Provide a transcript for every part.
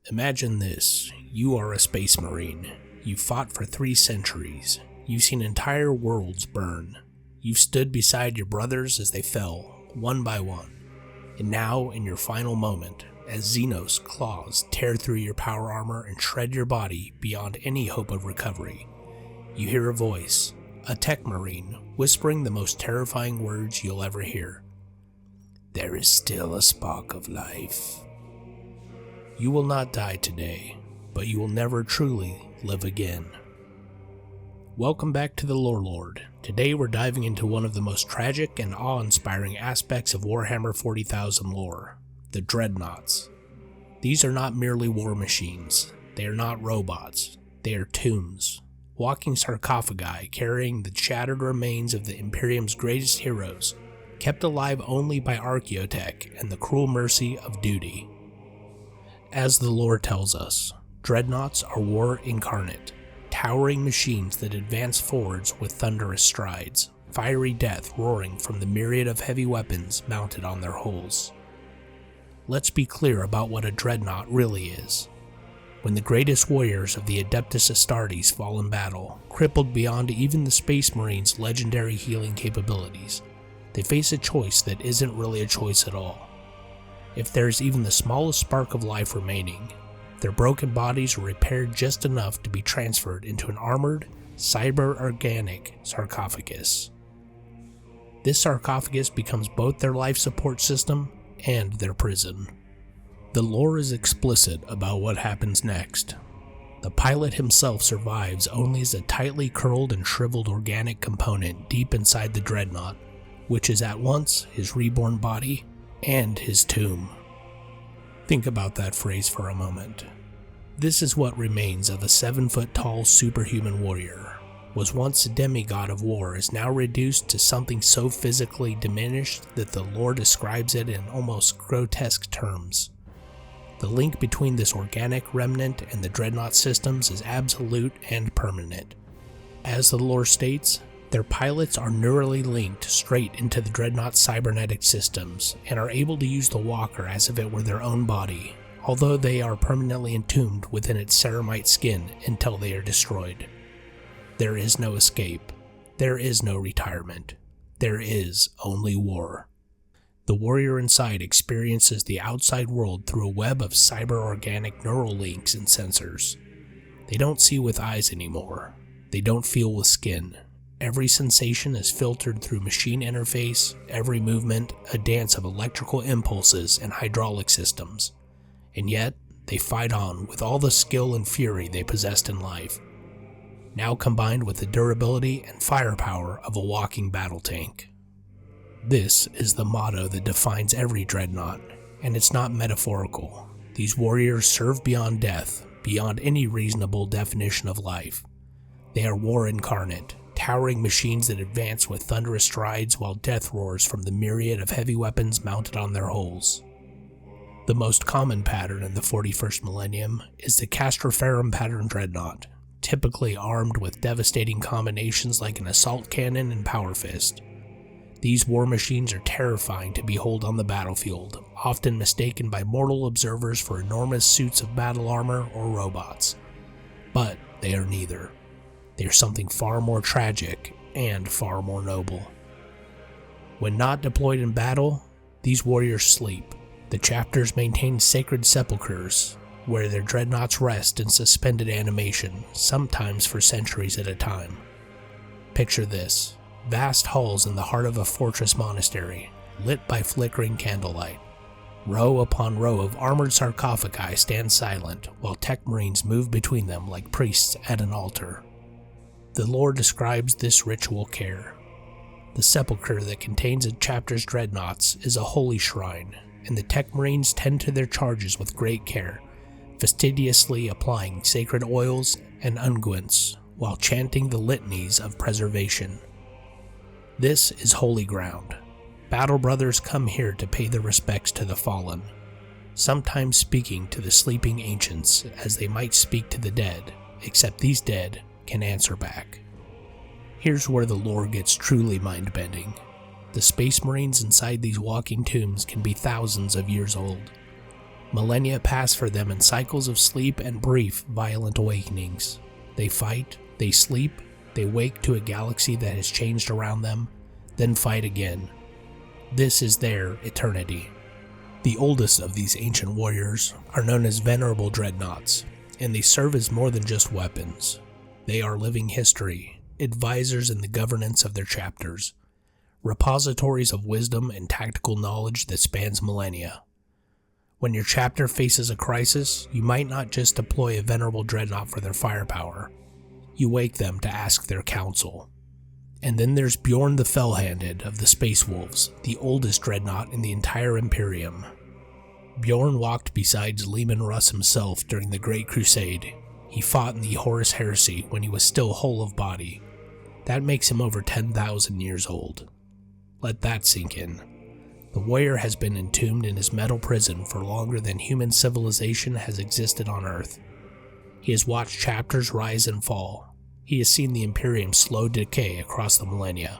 Imagine this. You are a space marine. You've fought for 3 centuries. You've seen entire worlds burn. You've stood beside your brothers as they fell, one by one. And now, in your final moment, as xenos claws tear through your power armor and shred your body beyond any hope of recovery, you hear a voice, a Techmarine, whispering the most terrifying words you'll ever hear. There is still a spark of life. You will not die today, but you will never truly live again. Welcome back to the Lorelord. Today we're diving into one of the most tragic and awe-inspiring aspects of Warhammer 40,000 lore, the Dreadnoughts. These are not merely war machines. They are not robots. They are tombs, walking sarcophagi carrying the shattered remains of the Imperium's greatest heroes, kept alive only by archeotech and the cruel mercy of duty. As the lore tells us, Dreadnoughts are war incarnate, towering machines that advance forwards with thunderous strides, fiery death roaring from the myriad of heavy weapons mounted on their hulls. Let's be clear about what a Dreadnought really is. When the greatest warriors of the Adeptus Astartes fall in battle, crippled beyond even the Space Marine's legendary healing capabilities, they face a choice that isn't really a choice at all. If there's even the smallest spark of life remaining, their broken bodies are repaired just enough to be transferred into an armored, cyber-organic sarcophagus. This sarcophagus becomes both their life support system and their prison. The lore is explicit about what happens next. The pilot himself survives only as a tightly curled and shriveled organic component deep inside the Dreadnought, which is at once his reborn body and his tomb. Think about that phrase for a moment. This is what remains of a 7-foot-tall superhuman warrior. Was once a demigod of war is now reduced to something so physically diminished that the lore describes it in almost grotesque terms. The link between this organic remnant and the Dreadnought systems is absolute and permanent. As the lore states, their pilots are neurally linked straight into the Dreadnought's cybernetic systems and are able to use the walker as if it were their own body, although they are permanently entombed within its ceramite skin until they are destroyed. There is no escape. There is no retirement. There is only war. The warrior inside experiences the outside world through a web of cyber-organic neural links and sensors. They don't see with eyes anymore. They don't feel with skin. Every sensation is filtered through machine interface, every movement a dance of electrical impulses and hydraulic systems. And yet, they fight on with all the skill and fury they possessed in life, now combined with the durability and firepower of a walking battle tank. This is the motto that defines every Dreadnought, and it's not metaphorical. These warriors serve beyond death, beyond any reasonable definition of life. They are war incarnate, towering machines that advance with thunderous strides while death roars from the myriad of heavy weapons mounted on their hulls. The most common pattern in the 41st millennium is the Castroferum pattern Dreadnought, typically armed with devastating combinations like an assault cannon and power fist. These war machines are terrifying to behold on the battlefield, often mistaken by mortal observers for enormous suits of battle armor or robots. But they are neither. They are something far more tragic and far more noble. When not deployed in battle, these warriors sleep. The chapters maintain sacred sepulchres, where their Dreadnoughts rest in suspended animation, sometimes for centuries at a time. Picture this. Vast halls in the heart of a fortress monastery, lit by flickering candlelight. Row upon row of armored sarcophagi stand silent, while Techmarines move between them like priests at an altar. The lore describes this ritual care. The sepulchre that contains a chapter's Dreadnoughts is a holy shrine, and the Techmarines tend to their charges with great care, fastidiously applying sacred oils and unguents while chanting the litanies of preservation. This is holy ground. Battle brothers come here to pay their respects to the fallen, sometimes speaking to the sleeping ancients as they might speak to the dead, except these dead can answer back. Here's where the lore gets truly mind-bending. The space marines inside these walking tombs can be thousands of years old. Millennia pass for them in cycles of sleep and brief, violent awakenings. They fight, they sleep, they wake to a galaxy that has changed around them, then fight again. This is their eternity. The oldest of these ancient warriors are known as venerable Dreadnoughts, and they serve as more than just weapons. They are living history, advisors in the governance of their chapters, repositories of wisdom and tactical knowledge that spans millennia. When your chapter faces a crisis, you might not just deploy a venerable Dreadnought for their firepower. You wake them to ask their counsel. And then there's Bjorn the Fell-Handed of the Space Wolves, the oldest Dreadnought in the entire Imperium. Bjorn walked beside Leman Russ himself during the Great Crusade. He fought in the Horus Heresy when he was still whole of body. That makes him over 10,000 years old. Let that sink in. The warrior has been entombed in his metal prison for longer than human civilization has existed on Earth. He has watched chapters rise and fall. He has seen the Imperium slow decay across the millennia.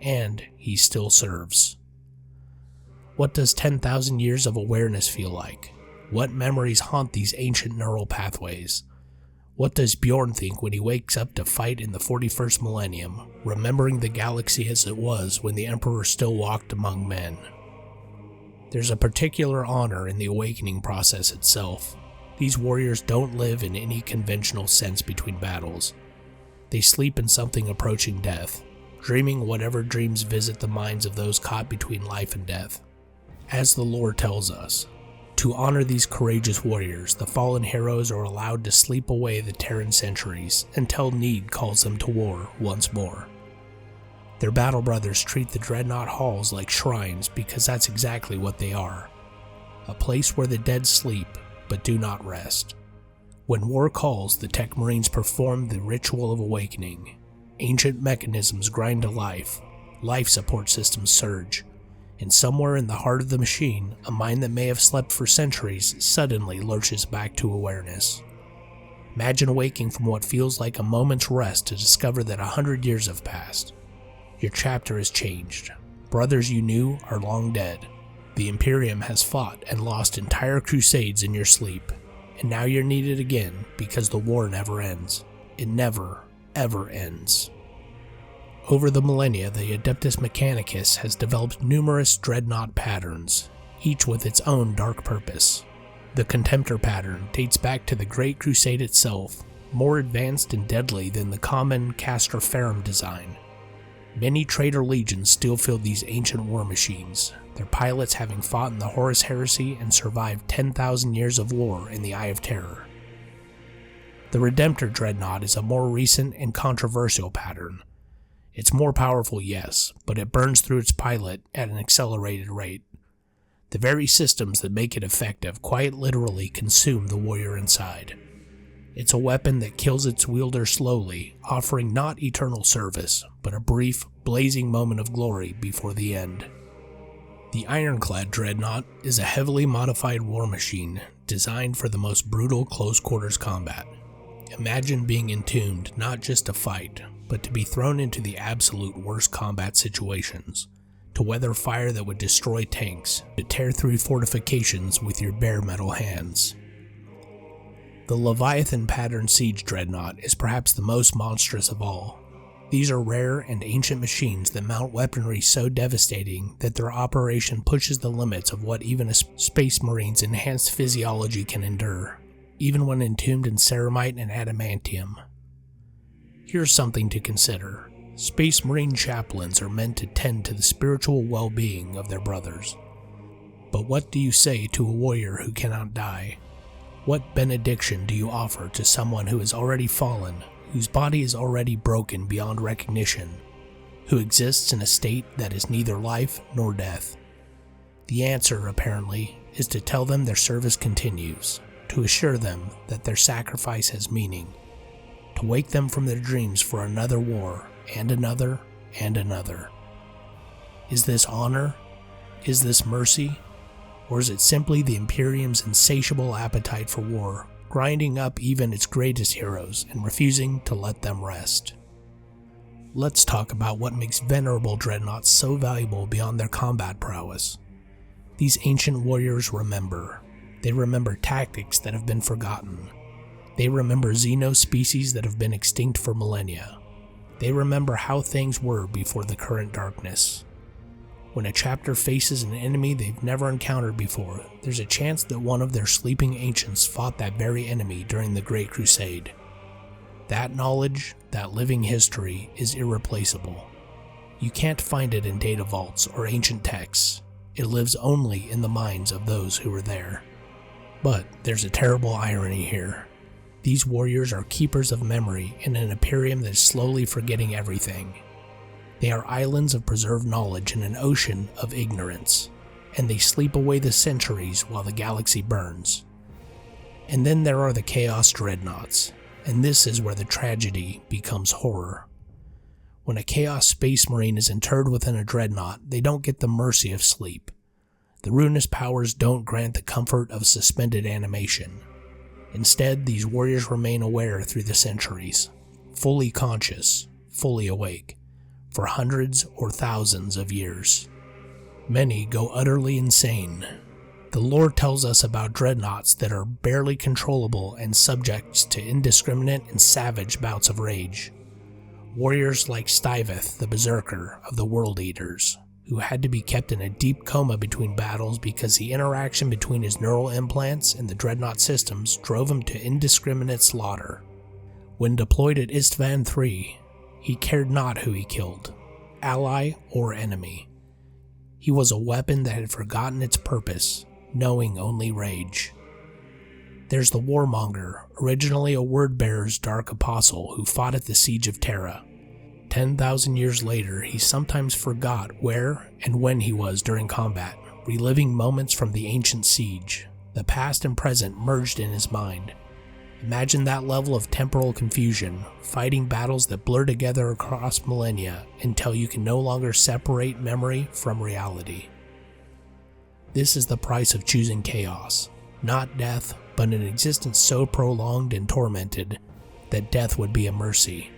And he still serves. What does 10,000 years of awareness feel like? What memories haunt these ancient neural pathways? What does Bjorn think when he wakes up to fight in the 41st millennium, remembering the galaxy as it was when the Emperor still walked among men? There's a particular honor in the awakening process itself. These warriors don't live in any conventional sense between battles. They sleep in something approaching death, dreaming whatever dreams visit the minds of those caught between life and death. As the lore tells us, to honor these courageous warriors, the fallen heroes are allowed to sleep away the Terran centuries until need calls them to war once more. Their battle brothers treat the Dreadnought halls like shrines because that's exactly what they are. A place where the dead sleep, but do not rest. When war calls, the Techmarines perform the ritual of awakening. Ancient mechanisms grind to life, life support systems surge, and somewhere in the heart of the machine, a mind that may have slept for centuries suddenly lurches back to awareness. Imagine awaking from what feels like a moment's rest to discover that 100 years have passed. Your chapter has changed. Brothers you knew are long dead. The Imperium has fought and lost entire crusades in your sleep, and now you're needed again because the war never ends. It never, ever ends. Over the millennia, the Adeptus Mechanicus has developed numerous Dreadnought patterns, each with its own dark purpose. The Contemptor pattern dates back to the Great Crusade itself, more advanced and deadly than the common Castor Ferrum design. Many traitor legions still field these ancient war machines, their pilots having fought in the Horus Heresy and survived 10,000 years of war in the Eye of Terror. The Redemptor Dreadnought is a more recent and controversial pattern. It's more powerful, yes, but it burns through its pilot at an accelerated rate. The very systems that make it effective quite literally consume the warrior inside. It's a weapon that kills its wielder slowly, offering not eternal service, but a brief, blazing moment of glory before the end. The Ironclad Dreadnought is a heavily modified war machine designed for the most brutal close-quarters combat. Imagine being entombed not just to fight, but to be thrown into the absolute worst combat situations, to weather fire that would destroy tanks, to tear through fortifications with your bare metal hands. The Leviathan pattern Siege Dreadnought is perhaps the most monstrous of all. These are rare and ancient machines that mount weaponry so devastating that their operation pushes the limits of what even a Space Marine's enhanced physiology can endure, even when entombed in ceramite and adamantium. Here's something to consider. Space Marine chaplains are meant to tend to the spiritual well-being of their brothers. But what do you say to a warrior who cannot die? What benediction do you offer to someone who has already fallen, whose body is already broken beyond recognition, who exists in a state that is neither life nor death? The answer, apparently, is to tell them their service continues, to assure them that their sacrifice has meaning, to wake them from their dreams for another war, and another, and another. Is this honor? Is this mercy? Or is it simply the Imperium's insatiable appetite for war, grinding up even its greatest heroes and refusing to let them rest? Let's talk about what makes venerable Dreadnoughts so valuable beyond their combat prowess. These ancient warriors remember. They remember tactics that have been forgotten. They remember xenos species that have been extinct for millennia. They remember how things were before the current darkness. When a chapter faces an enemy they've never encountered before, there's a chance that one of their sleeping ancients fought that very enemy during the Great Crusade. That knowledge, that living history, is irreplaceable. You can't find it in data vaults or ancient texts. It lives only in the minds of those who were there. But there's a terrible irony here. These warriors are keepers of memory in an Imperium that is slowly forgetting everything. They are islands of preserved knowledge in an ocean of ignorance, and they sleep away the centuries while the galaxy burns. And then there are the Chaos Dreadnoughts, and this is where the tragedy becomes horror. When a Chaos Space Marine is interred within a Dreadnought, they don't get the mercy of sleep. The ruinous powers don't grant the comfort of suspended animation. Instead, these warriors remain aware through the centuries, fully conscious, fully awake, for hundreds or thousands of years. Many go utterly insane. The lore tells us about dreadnoughts that are barely controllable and subject to indiscriminate and savage bouts of rage. Warriors like Stiveth, the Berserker of the World Eaters, who had to be kept in a deep coma between battles because the interaction between his neural implants and the dreadnought systems drove him to indiscriminate slaughter. When deployed at Istvan III, he cared not who he killed, ally or enemy. He was a weapon that had forgotten its purpose, knowing only rage. There's the Warmonger, originally a word-bearer's dark apostle who fought at the Siege of Terra. 10,000 years later, he sometimes forgot where and when he was during combat, reliving moments from the ancient siege. The past and present merged in his mind. Imagine that level of temporal confusion, fighting battles that blur together across millennia until you can no longer separate memory from reality. This is the price of choosing chaos, not death, but an existence so prolonged and tormented that death would be a mercy.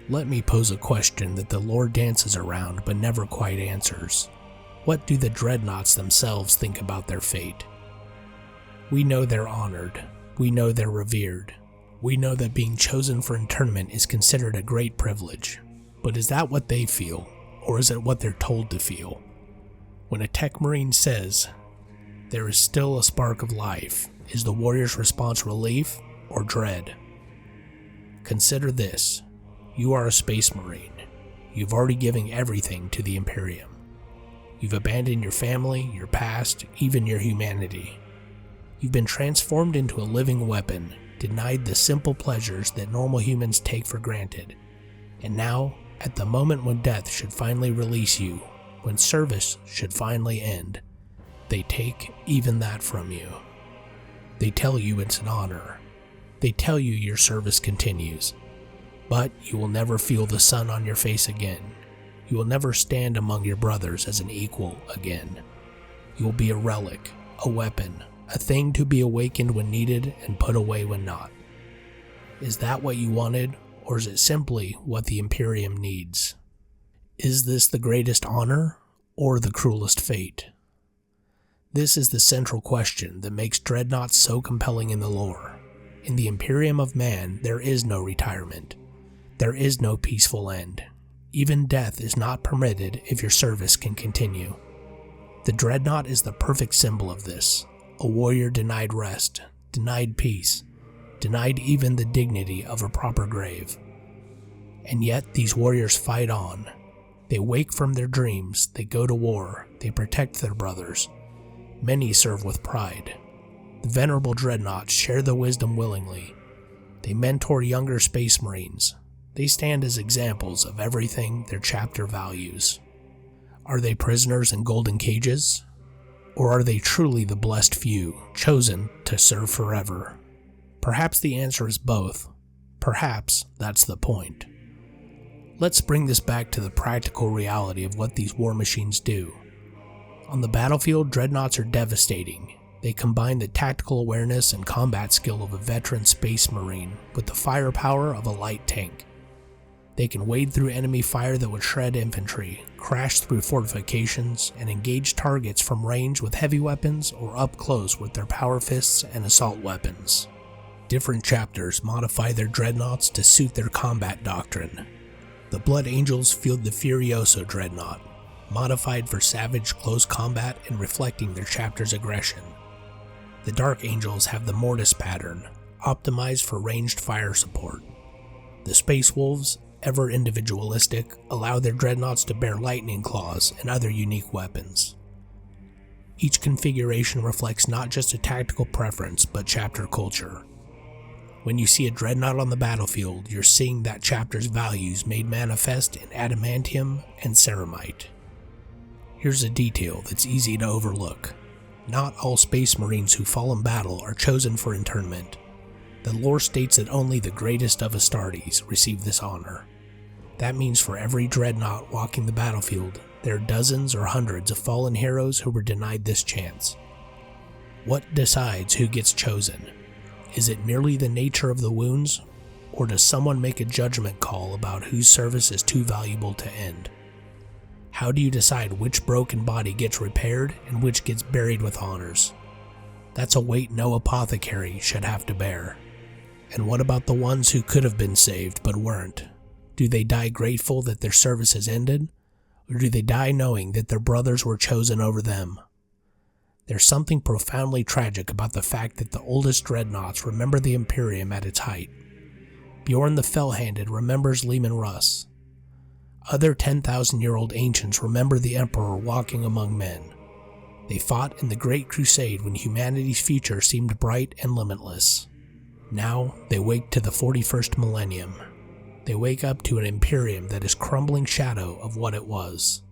Let me pose a question that the lore dances around but never quite answers. What do the Dreadnoughts themselves think about their fate? We know they're honored. We know they're revered. We know that being chosen for internment is considered a great privilege. But is that what they feel, or is it what they're told to feel? When a Techmarine says, "There is still a spark of life," is the warrior's response relief or dread? Consider this. You are a Space Marine. You've already given everything to the Imperium. You've abandoned your family, your past, even your humanity. You've been transformed into a living weapon, denied the simple pleasures that normal humans take for granted. And now, at the moment when death should finally release you, when service should finally end, they take even that from you. They tell you it's an honor. They tell you your service continues. But you will never feel the sun on your face again. You will never stand among your brothers as an equal again. You will be a relic, a weapon, a thing to be awakened when needed and put away when not. Is that what you wanted, or is it simply what the Imperium needs? Is this the greatest honor, or the cruelest fate? This is the central question that makes Dreadnoughts so compelling in the lore. In the Imperium of Man, there is no retirement. There is no peaceful end. Even death is not permitted if your service can continue. The Dreadnought is the perfect symbol of this. A warrior denied rest, denied peace, denied even the dignity of a proper grave. And yet these warriors fight on. They wake from their dreams, they go to war, they protect their brothers. Many serve with pride. The venerable Dreadnoughts share the wisdom willingly. They mentor younger Space Marines. They stand as examples of everything their chapter values. Are they prisoners in golden cages? Or are they truly the blessed few, chosen to serve forever? Perhaps the answer is both. Perhaps that's the point. Let's bring this back to the practical reality of what these war machines do. On the battlefield, Dreadnoughts are devastating. They combine the tactical awareness and combat skill of a veteran Space Marine with the firepower of a light tank. They can wade through enemy fire that would shred infantry, crash through fortifications, and engage targets from range with heavy weapons or up close with their power fists and assault weapons. Different chapters modify their dreadnoughts to suit their combat doctrine. The Blood Angels field the Furioso dreadnought, modified for savage close combat and reflecting their chapter's aggression. The Dark Angels have the Mortis pattern, optimized for ranged fire support. The Space Wolves, ever individualistic, allow their dreadnoughts to bear lightning claws and other unique weapons. Each configuration reflects not just a tactical preference, but chapter culture. When you see a dreadnought on the battlefield, you're seeing that chapter's values made manifest in adamantium and ceramite. Here's a detail that's easy to overlook. Not all Space Marines who fall in battle are chosen for internment. The lore states that only the greatest of Astartes receive this honor. That means for every dreadnought walking the battlefield, there are dozens or hundreds of fallen heroes who were denied this chance. What decides who gets chosen? Is it merely the nature of the wounds, or does someone make a judgment call about whose service is too valuable to end? How do you decide which broken body gets repaired and which gets buried with honors? That's a weight no apothecary should have to bear. And what about the ones who could have been saved but weren't? Do they die grateful that their service has ended, or do they die knowing that their brothers were chosen over them? There's something profoundly tragic about the fact that the oldest dreadnoughts remember the Imperium at its height. Bjorn the Fell-Handed remembers Leman Russ. Other 10,000-year-old ancients remember the Emperor walking among men. They fought in the Great Crusade when humanity's future seemed bright and limitless. Now they wake to the 41st millennium. They wake up to an Imperium that is crumbling shadow of what it was.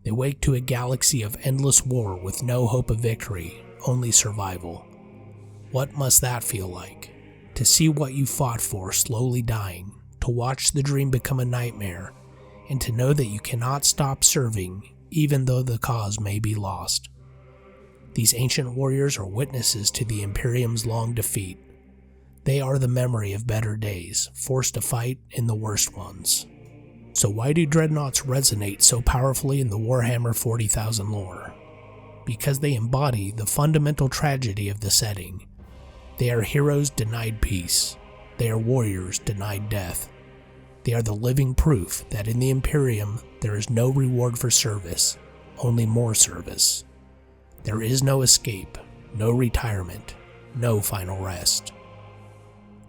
They wake to a galaxy of endless war with no hope of victory, only survival. What must that feel like? To see what you fought for slowly dying, to watch the dream become a nightmare, and to know that you cannot stop serving even though the cause may be lost. These ancient warriors are witnesses to the Imperium's long defeat. They are the memory of better days, forced to fight in the worst ones. So why do dreadnoughts resonate so powerfully in the Warhammer 40,000 lore? Because they embody the fundamental tragedy of the setting. They are heroes denied peace. They are warriors denied death. They are the living proof that in the Imperium there is no reward for service, only more service. There is no escape, no retirement, no final rest.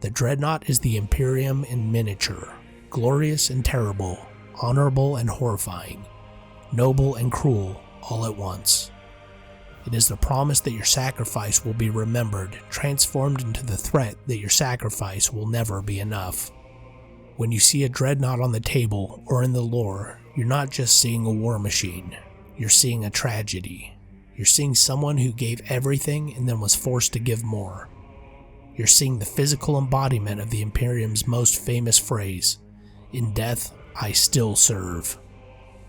The Dreadnought is the Imperium in miniature, glorious and terrible, honorable and horrifying, noble and cruel all at once. It is the promise that your sacrifice will be remembered, transformed into the threat that your sacrifice will never be enough. When you see a Dreadnought on the table or in the lore, you're not just seeing a war machine, you're seeing a tragedy. You're seeing someone who gave everything and then was forced to give more. You're seeing the physical embodiment of the Imperium's most famous phrase, "In death, I still serve."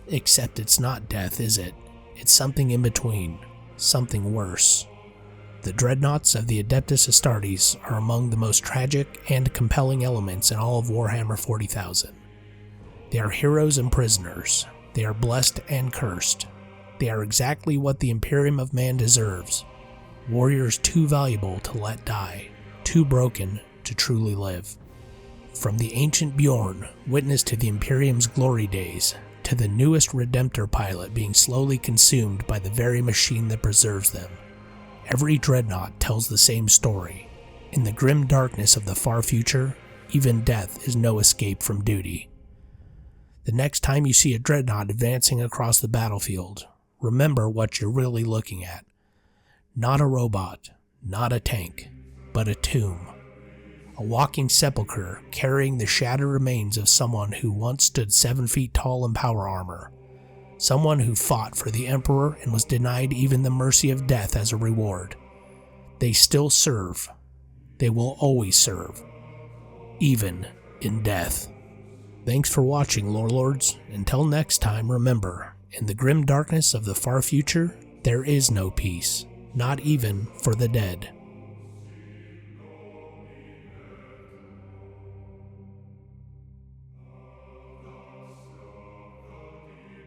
Except it's not death, is it? It's something in between, something worse. The Dreadnoughts of the Adeptus Astartes are among the most tragic and compelling elements in all of Warhammer 40,000. They are heroes and prisoners. They are blessed and cursed. They are exactly what the Imperium of Man deserves. Warriors too valuable to let die, too broken to truly live. From the ancient Bjorn, witness to the Imperium's glory days, to the newest Redemptor pilot being slowly consumed by the very machine that preserves them, every Dreadnought tells the same story. In the grim darkness of the far future, even death is no escape from duty. The next time you see a Dreadnought advancing across the battlefield, remember what you're really looking at. Not a robot, not a tank, but a tomb. A walking sepulchre carrying the shattered remains of someone who once stood 7 feet tall in power armor. Someone who fought for the Emperor and was denied even the mercy of death as a reward. They still serve. They will always serve. Even in death. Thanks for watching, Lorelords. Until next time, remember, in the grim darkness of the far future, there is no peace, not even for the dead.